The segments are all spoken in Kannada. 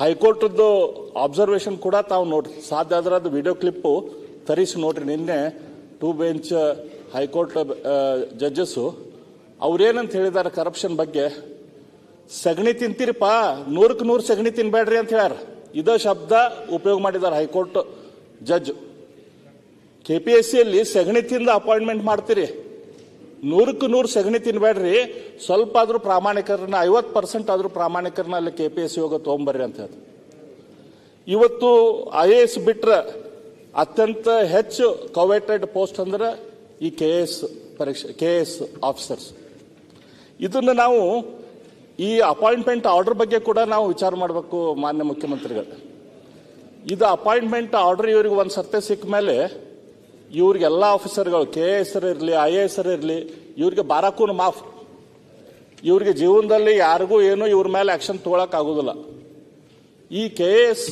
ಹೈಕೋರ್ಟ್ದು ಅಬ್ಸರ್ವೇಷನ್ ಕೂಡ ತಾವು ನೋಡ್ರಿ, ಸಾಧ್ಯ ಆದ್ರೆ ಅದು ವಿಡಿಯೋ ಕ್ಲಿಪ್ಪು ತರಿಸಿ ನೋಡ್ರಿ. ನಿನ್ನೆ 2 ಬೆಂಚ್ ಹೈಕೋರ್ಟ್ ಜಡ್ಜಸ್ಸು ಅವ್ರೇನಂತ ಹೇಳಿದ್ದಾರೆ ಕರಪ್ಷನ್ ಬಗ್ಗೆ, ಸಗಣಿ ತಿಂತೀರಿಪ್ಪ, 100ಕ್ಕೆ 100 ಸಗಣಿ ತಿನ್ಬೇಡ್ರಿ ಅಂತ ಹೇಳ್ಯಾರ. ಇದೇ ಶಬ್ದ ಉಪಯೋಗ ಮಾಡಿದ್ದಾರೆ ಹೈಕೋರ್ಟ್ ಜಡ್ಜ್. KPSCಯಲ್ಲಿ ಸಗಣಿ ತಿಂದ ಅಪಾಯಿಂಟ್ಮೆಂಟ್ ಮಾಡ್ತೀರಿ, 100ಕ್ಕೆ 100 ಸಗಣಿ ತಿನ್ಬೇಡ್ರಿ, ಸ್ವಲ್ಪ ಆದ್ರೂ ಪ್ರಾಮಾಣಿಕರನ್ನ 50% ಆದ್ರೂ ಪ್ರಾಮಾಣಿಕರನ್ನ ಅಲ್ಲಿ KPSC ಹೋಗೋ ತೊಗೊಂಬರ್ರಿ ಅಂತ ಹೇಳಿ. ಇವತ್ತು IAS ಬಿಟ್ರೆ ಅತ್ಯಂತ ಹೆಚ್ಚು ಕವೆಟೆಡ್ ಪೋಸ್ಟ್ ಅಂದ್ರೆ ಈ KS ಪರೀಕ್ಷೆ, KS ಆಫೀಸರ್ಸ್. ಇದನ್ನು ನಾವು ಈ ಅಪಾಯಿಂಟ್ಮೆಂಟ್ ಆರ್ಡರ್ ಬಗ್ಗೆ ಕೂಡ ನಾವು ವಿಚಾರ ಮಾಡಬೇಕು ಮಾನ್ಯ ಮುಖ್ಯಮಂತ್ರಿಗಳು. ಇದು ಅಪಾಯಿಂಟ್ಮೆಂಟ್ ಆರ್ಡರ್ ಇವ್ರಿಗೆ ಒಂದು ಸರ್ತೆ ಸಿಕ್ಕ ಮೇಲೆ ಇವ್ರಿಗೆಲ್ಲ ಆಫೀಸರ್ಗಳು KS ಇರಲಿ IAS ಇರಲಿ ಇವ್ರಿಗೆ ಬಾರಾಕೂ ಮಾಫ್. ಇವ್ರಿಗೆ ಜೀವನದಲ್ಲಿ ಯಾರಿಗೂ ಏನು ಇವ್ರ ಮೇಲೆ ಆಕ್ಷನ್ ತಗೊಳಕ್ ಆಗೋದಿಲ್ಲ. ಈ KS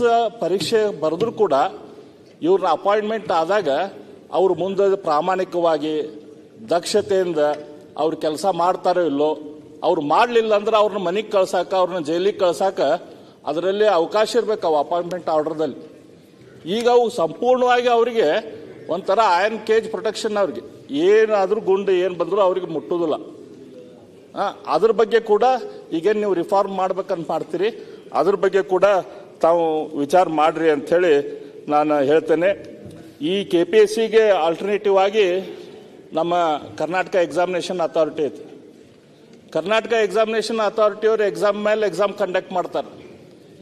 ಪರೀಕ್ಷೆ ಬರೆದ್ರು ಕೂಡ ಇವ್ರನ್ನ ಅಪಾಯಿಂಟ್ಮೆಂಟ್ ಆದಾಗ ಅವ್ರು ಮುಂದೆ ಪ್ರಾಮಾಣಿಕವಾಗಿ ದಕ್ಷತೆಯಿಂದ ಅವ್ರು ಕೆಲಸ ಮಾಡ್ತಾರೋ ಇಲ್ಲೋ, ಅವ್ರು ಮಾಡಲಿಲ್ಲ ಅಂದ್ರೆ ಅವ್ರನ್ನ ಮನೆಗೆ ಕಳ್ಸಾಕ, ಅವ್ರನ್ನ ಜೈಲಿಗೆ ಕಳ್ಸಾಕ ಅದರಲ್ಲಿ ಅವಕಾಶ ಇರಬೇಕು ಅವು ಅಪಾಯಿಂಟ್ಮೆಂಟ್ ಆರ್ಡರ್ದಲ್ಲಿ. ಈಗ ಅವು ಸಂಪೂರ್ಣವಾಗಿ ಅವರಿಗೆ ಒಂಥರ ಐರನ್ ಕೇಜ್ ಪ್ರೊಟೆಕ್ಷನ್, ಅವ್ರಿಗೆ ಏನಾದರೂ ಗುಂಡು ಏನು ಬಂದರೂ ಅವ್ರಿಗೆ ಮುಟ್ಟೋದಿಲ್ಲ. ಅದ್ರ ಬಗ್ಗೆ ಕೂಡ ಈಗೇನು ನೀವು ರಿಫಾರ್ಮ್ ಮಾಡ್ಬೇಕಂತ ಮಾಡ್ತೀರಿ, ಅದ್ರ ಬಗ್ಗೆ ಕೂಡ ತಾವು ವಿಚಾರ ಮಾಡ್ರಿ ಅಂಥೇಳಿ ನಾನು ಹೇಳ್ತೇನೆ. ಈ KPSCಗೆ ಆಲ್ಟರ್ನೇಟಿವ್ ಆಗಿ ನಮ್ಮ ಕರ್ನಾಟಕ ಎಕ್ಸಾಮಿನೇಷನ್ ಅಥಾರಿಟಿ ಐತಿ. ಕರ್ನಾಟಕ ಎಕ್ಸಾಮಿನೇಷನ್ ಅಥಾರಿಟಿಯವರು ಎಕ್ಸಾಮ್ ಮೇಲೆ ಎಕ್ಸಾಮ್ ಕಂಡಕ್ಟ್ ಮಾಡ್ತಾರೆ.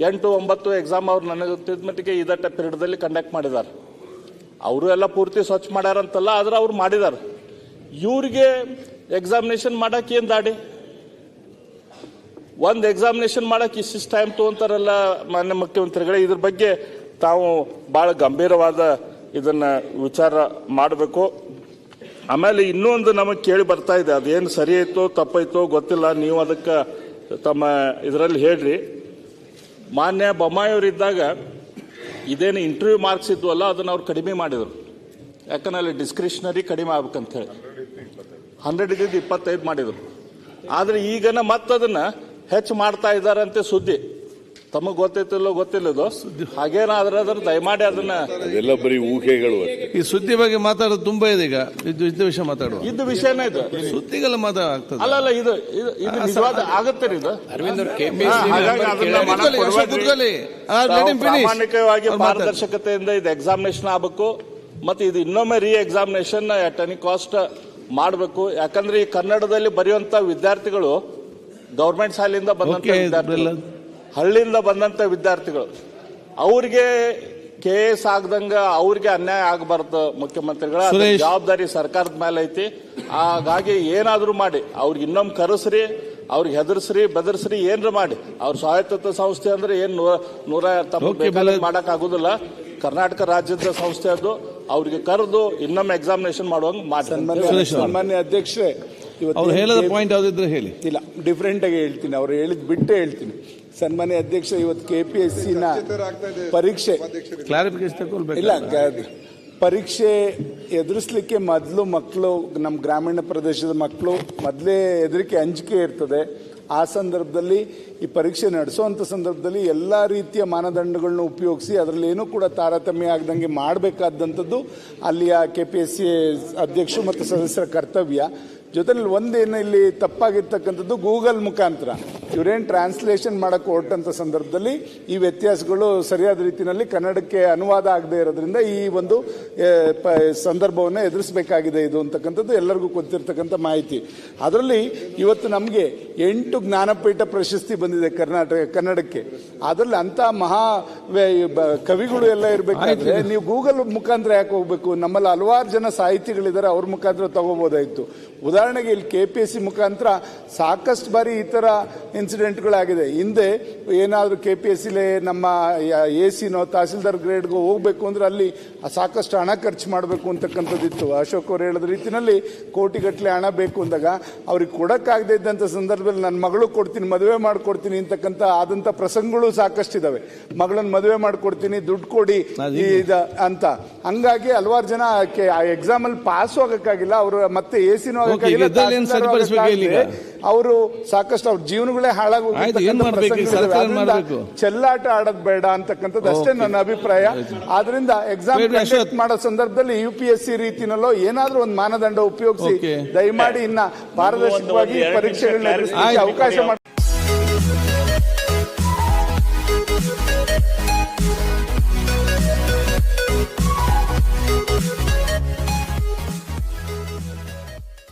8, 9 ಎಕ್ಸಾಮ್ ಅವ್ರು ನನಗೆ ಗೊತ್ತಿದ್ದ ಮಟ್ಟಿಗೆ ಇದಟ್ಟ ಪೀರಿಯಡ್ದಲ್ಲಿ ಕಂಡಕ್ಟ್ ಮಾಡಿದ್ದಾರೆ. ಅವರು ಎಲ್ಲ ಪೂರ್ತಿ ಸ್ವಚ್ಛ ಮಾಡ್ಯಾರಂತಲ್ಲ, ಆದ್ರೆ ಅವ್ರು ಮಾಡಿದ್ದಾರೆ. ಇವ್ರಿಗೆ ಎಕ್ಸಾಮಿನೇಷನ್ ಮಾಡಕ್ಕೆ ಏನು ದಾಡಿ? ಒಂದು ಎಕ್ಸಾಮಿನೇಷನ್ ಮಾಡಕ್ಕೆ ಇಷ್ಟಿಷ್ಟು ಟೈಮ್ ತೊಗೊಂತಾರಲ್ಲ ಮಾನ್ಯ ಮುಖ್ಯಮಂತ್ರಿಗಳೇ. ಇದ್ರ ಬಗ್ಗೆ ತಾವು ಭಾಳ ಗಂಭೀರವಾದ ಇದನ್ನ ವಿಚಾರ ಮಾಡಬೇಕು. ಆಮೇಲೆ ಇನ್ನೂ ಒಂದು ನಮಗೆ ಕೇಳಿ ಬರ್ತಾ ಇದೆ, ಅದೇನು ಸರಿ ಐತೋ ತಪ್ಪೈತೋ ಗೊತ್ತಿಲ್ಲ, ನೀವು ಅದಕ್ಕೆ ತಮ್ಮ ಇದರಲ್ಲಿ ಹೇಳ್ರಿ. ಮಾನ್ಯ ಬೊಮ್ಮಾಯಿಯವರಿದ್ದಾಗ ಇದೇನು ಇಂಟರ್ವ್ಯೂ ಮಾರ್ಕ್ಸ್ ಇದ್ವಲ್ಲ ಅದನ್ನು ಅವ್ರು ಕಡಿಮೆ ಮಾಡಿದರು. ಯಾಕಂದ್ರೆ ಅಲ್ಲಿ ಡಿಸ್ಕ್ರಿಷನರಿ ಕಡಿಮೆ ಆಗ್ಬೇಕಂತ ಹೇಳಿ 100 ಇದ್ದಿದ್ದು 25 ಮಾಡಿದರು. ಆದರೆ ಈಗನ ಮತ್ತದನ್ನು ಹೆಚ್ಚು ಮಾಡ್ತಾ ಇದ್ದಾರಂತೆ ಸುದ್ದಿ. ತಮಗೆ ಗೊತ್ತೈತಿಲ್ಲೋ ಗೊತ್ತಿಲ್ಲದು, ಹಾಗೇನಾದ್ರೆ ಅದ್ರ ದಯಮಾಡಿ ಅದನ್ನ, ಅದೆಲ್ಲ ಬರೀ ಊಹೆಗಳು. ಈ ಸುದ್ದಿ ಬಗ್ಗೆ ಮಾತಾಡೋದು ತುಂಬಾ ಇದೆ. ಈಗ ಇದ್ದ ವಿಷಯ ಮಾತಾಡುವ, ಇದ್ದ ವಿಷಯನೇ ಇದು, ಸುದ್ದಿಗೆಲ್ಲ ಮಾತಾಡ್ತದೆ. ಅಲ್ಲ ಇದು ನಿಜವಾದ ಆಗತ್ತೆ ಇದು. ಪ್ರಾಮಾಣಿಕವಾಗಿ ಪಾರದರ್ಶಕತೆಯಿಂದ ಇದು ಎಕ್ಸಾಮಿನೇಷನ್ ಆಗಬೇಕು. ಮತ್ತೆ ಇದು ಇನ್ನೊಮ್ಮೆ ಎಕ್ಸಾಮಿನೇಷನ್ ಅಟ್ ಎನಿ ಕಾಸ್ಟ್ ಮಾಡಬೇಕು. ಯಾಕಂದ್ರೆ ಈ ಕನ್ನಡದಲ್ಲಿ ಬರೆಯುವಂತ ವಿದ್ಯಾರ್ಥಿಗಳು ಗೌರ್ಮೆಂಟ್ ಶಾಲೆಯಿಂದ ಬಂದಂತ ವಿದ್ಯಾರ್ಥಿಗಳು, ಹಳ್ಳಿಯಿಂದ ಬಂದಂತ ವಿದ್ಯಾರ್ಥಿಗಳು, ಅವ್ರಿಗೆ KS ಆಗದಂಗ ಅವ್ರಿಗೆ ಅನ್ಯಾಯ ಆಗಬಾರ್ದು. ಮುಖ್ಯಮಂತ್ರಿಗಳ ಜವಾಬ್ದಾರಿ ಸರ್ಕಾರದ ಮೇಲೆ ಐತಿ. ಹಾಗಾಗಿ ಏನಾದ್ರೂ ಮಾಡಿ ಅವ್ರಿಗೆ ಇನ್ನೊಮ್ಮೆ ಕರೆಸ್ರಿ, ಅವ್ರಿಗೆ ಹೆದರ್ಸ್ರಿ ಬೆದರ್ಸ್ರಿ, ಏನ್ರ ಮಾಡಿ. ಅವ್ರ ಸ್ವಾಯತ್ತ ಸಂಸ್ಥೆ ಅಂದ್ರೆ ಏನ್ 100 ಮಾಡಕ್ ಆಗುದಿಲ್ಲ. ಕರ್ನಾಟಕ ರಾಜ್ಯದ ಸಂಸ್ಥೆ ಅದು. ಅವ್ರಿಗೆ ಕರೆದು ಇನ್ನೊಮ್ಮೆ ಎಕ್ಸಾಮಿನೇಷನ್ ಮಾಡುವಂಗ ಮಾಡಿ. ಸಾಮಾನ್ಯ ಅಧ್ಯಕ್ಷರೇ, ಅವ್ರು ಹೇಳದ ಪಾಯಿಂಟ್ ಯಾವ್ದಿದ್ರೆ ಹೇಳಿ. ಇಲ್ಲ, ಡಿಫ್ರೆಂಟ್ ಆಗಿ ಹೇಳ್ತೀನಿ, ಅವ್ರು ಹೇಳಿದ್ ಬಿಟ್ಟೆ ಹೇಳ್ತೀನಿ. ಸನ್ಮಾನ್ಯ ಅಧ್ಯಕ್ಷ, ಇವತ್ತು KPSCನ ಪರೀಕ್ಷೆ ಕ್ಲಾರಿಫಿಕೇಶನ್ ಇಲ್ಲ, ಪರೀಕ್ಷೆ ಎದುರಿಸಲಿಕ್ಕೆ ಮೊದಲು ಮಕ್ಕಳು, ನಮ್ಮ ಗ್ರಾಮೀಣ ಪ್ರದೇಶದ ಮಕ್ಕಳು ಮೊದಲೇ ಹೆದರಿಕೆ ಅಂಜಿಕೆ ಇರ್ತದೆ. ಆ ಸಂದರ್ಭದಲ್ಲಿ ಈ ಪರೀಕ್ಷೆ ನಡೆಸುವಂಥ ಸಂದರ್ಭದಲ್ಲಿ ಎಲ್ಲ ರೀತಿಯ ಮಾನದಂಡಗಳನ್ನ ಉಪಯೋಗಿಸಿ ಅದರಲ್ಲಿ ಏನೂ ಕೂಡ ತಾರತಮ್ಯ ಆಗದಂಗೆ ಮಾಡಬೇಕಾದಂಥದ್ದು ಅಲ್ಲಿಯ KPSC ಅಧ್ಯಕ್ಷರು ಮತ್ತು ಸದಸ್ಯರ ಕರ್ತವ್ಯ. ಜೊತೆಲಿ ಒಂದೇನು ಇಲ್ಲಿ ತಪ್ಪಾಗಿರ್ತಕ್ಕಂಥದ್ದು, ಗೂಗಲ್ ಮುಖಾಂತರ ಇವರೇನು ಟ್ರಾನ್ಸ್ಲೇಷನ್ ಮಾಡಕ್ಕೆ ಹೊರಟಂಥ ಸಂದರ್ಭದಲ್ಲಿ ಈ ವ್ಯತ್ಯಾಸಗಳು ಸರಿಯಾದ ರೀತಿಯಲ್ಲಿ ಕನ್ನಡಕ್ಕೆ ಅನುವಾದ ಆಗದೆ ಇರೋದ್ರಿಂದ ಈ ಒಂದು ಸಂದರ್ಭವನ್ನು ಎದುರಿಸಬೇಕಾಗಿದೆ ಇದು ಅಂತಕ್ಕಂಥದ್ದು ಎಲ್ಲರಿಗೂ ಗೊತ್ತಿರ್ತಕ್ಕಂಥ ಮಾಹಿತಿ. ಅದರಲ್ಲಿ ಇವತ್ತು ನಮಗೆ 8 ಜ್ಞಾನಪೀಠ ಪ್ರಶಸ್ತಿ ಬಂದಿದೆ ಕನ್ನಡಕ್ಕೆ. ಅದರಲ್ಲಿ ಅಂಥ ಮಹಾ ಕವಿಗಳು ಎಲ್ಲ ಇರಬೇಕಾದ್ರೆ ನೀವು ಗೂಗಲ್ ಮುಖಾಂತರ ಯಾಕೆ ಹೋಗ್ಬೇಕು? ನಮ್ಮಲ್ಲಿ ಹಲವಾರು ಜನ ಸಾಹಿತಿಗಳಿದ್ದಾರೆ, ಅವ್ರ ಮುಖಾಂತರ ತಗೋಬೋದಾಯಿತು. ಉದಾಹರಣೆಗೆ ಇಲ್ಲಿ KPSC ಮುಖಾಂತರ ಸಾಕಷ್ಟು ಬಾರಿ ಈ ಥರ ಇನ್ಸಿಡೆಂಟ್ಗಳಾಗಿದೆ. ಹಿಂದೆ ಏನಾದರೂ KPSCಲಿ ನಮ್ಮ AC ತಹಸೀಲ್ದಾರ್ ಗ್ರೇಡ್ಗೆ ಹೋಗಬೇಕು ಅಂದ್ರೆ ಅಲ್ಲಿ ಸಾಕಷ್ಟು ಹಣ ಖರ್ಚು ಮಾಡಬೇಕು ಅಂತಕ್ಕಂಥದ್ದಿತ್ತು. ಅಶೋಕ್ ಅವರು ಹೇಳಿದ ರೀತಿಯಲ್ಲಿ ಕೋಟಿಗಟ್ಟಲೆ ಹಣ ಬೇಕು ಅಂದಾಗ ಅವ್ರಿಗೆ ಕೊಡೋಕ್ಕಾಗದೇ ಇದ್ದಂಥ ಸಂದರ್ಭದಲ್ಲಿ ನನ್ನ ಮಗಳು ಕೊಡ್ತೀನಿ, ಮದುವೆ ಮಾಡಿಕೊಡ್ತೀನಿ ಅಂತಕ್ಕಂಥ ಆದಂಥ ಪ್ರಸಂಗಗಳು ಸಾಕಷ್ಟಿದ್ದಾವೆ. ಮಗಳನ್ನ ಮದುವೆ ಮಾಡಿಕೊಡ್ತೀನಿ, ದುಡ್ಡು ಕೊಡಿ ಅಂತ. ಹಂಗಾಗಿ ಹಲವಾರು ಜನ ಎಕ್ಸಾಮಲ್ಲಿ ಪಾಸ್ ಹೋಗೋಕ್ಕಾಗಿಲ್ಲ, ಅವರು ಮತ್ತೆ AC ಮಾಡೋಕ್ಕಾಗಿಲ್ಲ. ಇದ್ರಲ್ಲಿ ಏನ್ ಸರಿಪಡಿಸ್ಬೇಕು ಈಗ? ಅವರು ಸಾಕಷ್ಟು ಅವ್ರ ಜೀವನಗಳೇ ಆಯ್ತು, ಏನ್ ಮಾಡ್ಬೇಕು ಈಗ? ಸರ್ಕಾರ ಏನ್ ಮಾಡ್ಬೇಕು? ಚೆಲ್ಲಾಟ ಆಡೋದ್ ಬೇಡ ಅಂತಕ್ಕಂಥದ್ದು ಅಷ್ಟೇ ನನ್ನ ಅಭಿಪ್ರಾಯ. ಆದ್ರಿಂದ ಎಕ್ಸಾಮ್ ಕಂಡಕ್ಟ್ ಮಾಡೋ ಸಂದರ್ಭದಲ್ಲಿ UPSC ರೀತಿನಲ್ಲೋ ಏನಾದ್ರೂ ಒಂದು ಮಾನದಂಡ ಉಪಯೋಗಿಸಿ ದಯಮಾಡಿ ಇನ್ನ ಪಾರದರ್ಶಕವಾಗಿ ಪರೀಕ್ಷೆಗಳನ್ನ ಎದುರಿಸಲಿಕ್ಕೆ ಅವಕಾಶ ಮಾಡಿ.